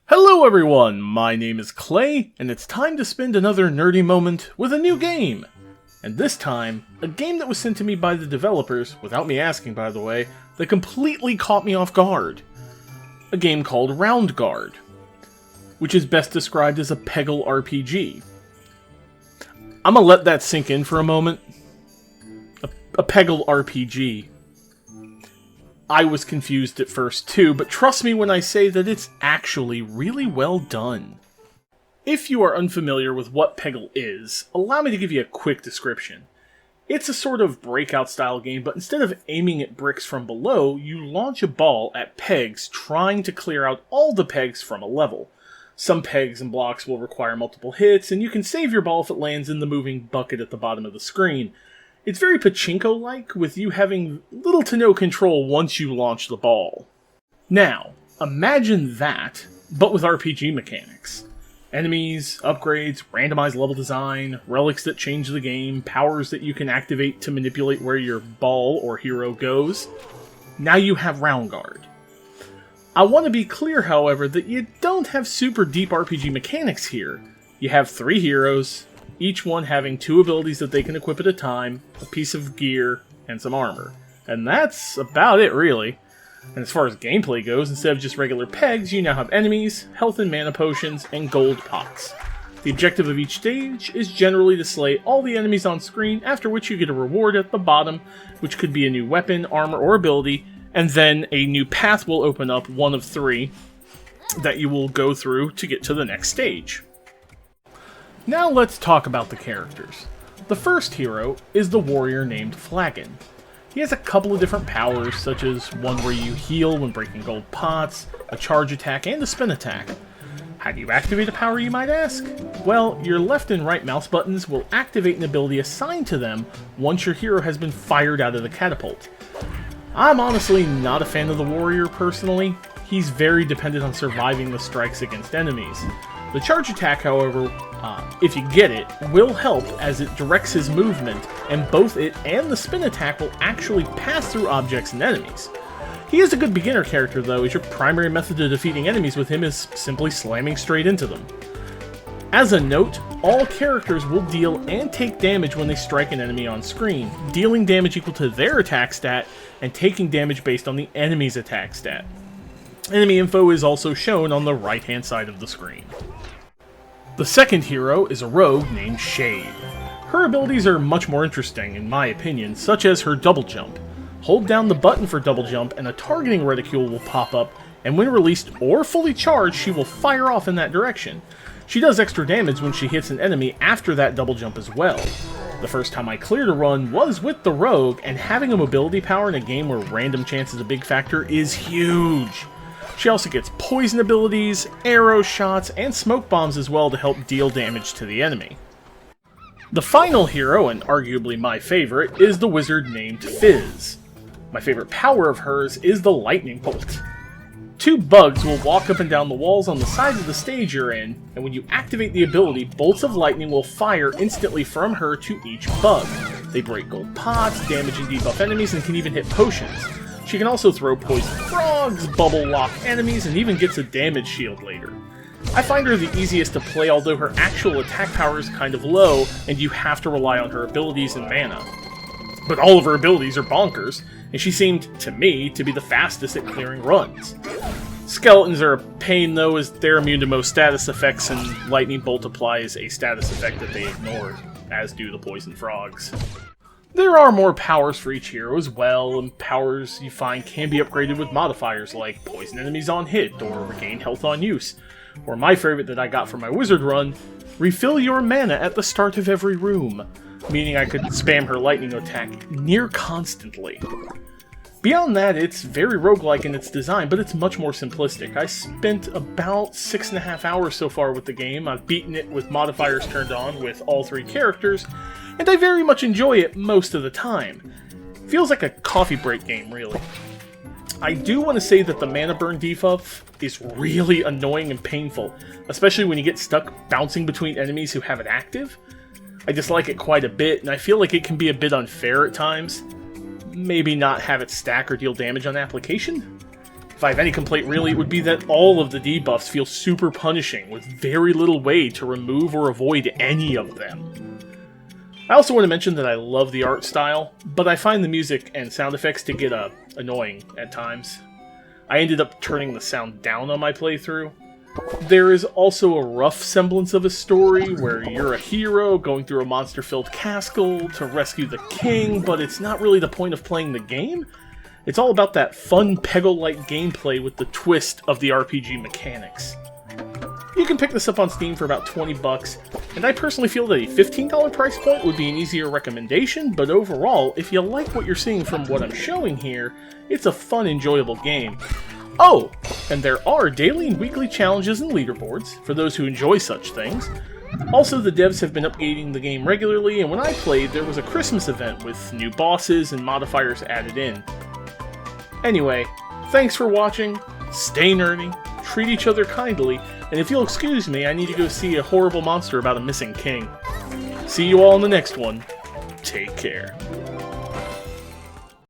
Hello everyone, my name is Clay, and it's time to spend another nerdy moment with a new game! And this time, a game that was sent to me by the developers, without me asking by the way, that completely caught me off guard. A game called RoundGuard, which is best described as a Peggle RPG. I'm gonna let that sink in for a moment. A Peggle RPG. I was confused at first too, but trust me when I say that it's actually really well done. If you are unfamiliar with what Peggle is, allow me to give you a quick description. It's a sort of breakout style game, but instead of aiming at bricks from below, you launch a ball at pegs trying to clear out all the pegs from a level. Some pegs and blocks will require multiple hits, and you can save your ball if it lands in the moving bucket at the bottom of the screen. It's very pachinko-like, with you having little to no control once you launch the ball. Now, imagine that, but with RPG mechanics. Enemies, upgrades, randomized level design, relics that change the game, powers that you can activate to manipulate where your ball or hero goes. Now you have RoundGuard. I want to be clear, however, that you don't have super deep RPG mechanics here. You have 3 heroes, each one having 2 abilities that they can equip at a time, a piece of gear, and some armor. And that's about it, really. And as far as gameplay goes, instead of just regular pegs, you now have enemies, health and mana potions, and gold pots. The objective of each stage is generally to slay all the enemies on screen, after which you get a reward at the bottom, which could be a new weapon, armor, or ability, and then a new path will open up, one of 3, that you will go through to get to the next stage. Now let's talk about the characters. The first hero is the warrior named Flagon. He has a couple of different powers, such as one where you heal when breaking gold pots, a charge attack, and a spin attack. How do you activate a power, you might ask? Well, your left and right mouse buttons will activate an ability assigned to them once your hero has been fired out of the catapult. I'm honestly not a fan of the warrior personally. He's very dependent on surviving the strikes against enemies. The charge attack, however, if you get it, will help as it directs his movement, and both it and the spin attack will actually pass through objects and enemies. He is a good beginner character though, as your primary method of defeating enemies with him is simply slamming straight into them. As a note, all characters will deal and take damage when they strike an enemy on screen, dealing damage equal to their attack stat, and taking damage based on the enemy's attack stat. Enemy info is also shown on the right-hand side of the screen. The second hero is a rogue named Shade. Her abilities are much more interesting, in my opinion, such as her double jump. Hold down the button for double jump and a targeting reticule will pop up, and when released or fully charged, she will fire off in that direction. She does extra damage when she hits an enemy after that double jump as well. The first time I cleared a run was with the rogue, and having a mobility power in a game where random chance is a big factor is huge. She also gets poison abilities, arrow shots, and smoke bombs as well to help deal damage to the enemy. The final hero, and arguably my favorite, is the wizard named Fizz. My favorite power of hers is the lightning bolt. 2 bugs will walk up and down the walls on the sides of the stage you're in, and when you activate the ability, bolts of lightning will fire instantly from her to each bug. They break gold pots, damage and debuff enemies, and can even hit potions. She can also throw poison frogs, bubble lock enemies, and even gets a damage shield later. I find her the easiest to play, although her actual attack power is kind of low, and you have to rely on her abilities and mana. But all of her abilities are bonkers, and she seemed, to me, to be the fastest at clearing runs. Skeletons are a pain though, as they're immune to most status effects, and Lightning Bolt applies a status effect that they ignored, as do the poison frogs. There are more powers for each hero as well, and powers you find can be upgraded with modifiers like poison enemies on hit or regain health on use. Or my favorite that I got for my wizard run, refill your mana at the start of every room, meaning I could spam her lightning attack near constantly. Beyond that, it's very roguelike in its design, but it's much more simplistic. I spent about 6.5 hours so far with the game. I've beaten it with modifiers turned on with all 3 characters, and I very much enjoy it most of the time. Feels like a coffee break game, really. I do want to say that the mana burn debuff is really annoying and painful, especially when you get stuck bouncing between enemies who have it active. I dislike it quite a bit, and I feel like it can be a bit unfair at times. Maybe not have it stack or deal damage on application? If If I have any complaint really, it would be that all of the debuffs feel super punishing, with very little way to remove or avoid any of them. I also want to mention that I love the art style, but I find the music and sound effects to get annoying at times. I ended up turning the sound down on my playthrough. There is also a rough semblance of a story where you're a hero going through a monster-filled castle to rescue the king, but it's not really the point of playing the game. It's all about that fun Peggle-like gameplay with the twist of the RPG mechanics. You can pick this up on Steam for about 20 bucks, and I personally feel that a $15 price point would be an easier recommendation, but overall, if you like what you're seeing from what I'm showing here, it's a fun, enjoyable game. Oh, and there are daily and weekly challenges and leaderboards, for those who enjoy such things. Also, the devs have been updating the game regularly, and when I played, there was a Christmas event with new bosses and modifiers added in. Anyway, thanks for watching, stay nerdy, treat each other kindly, and if you'll excuse me, I need to go see a horrible monster about a missing king. See you all in the next one. Take care.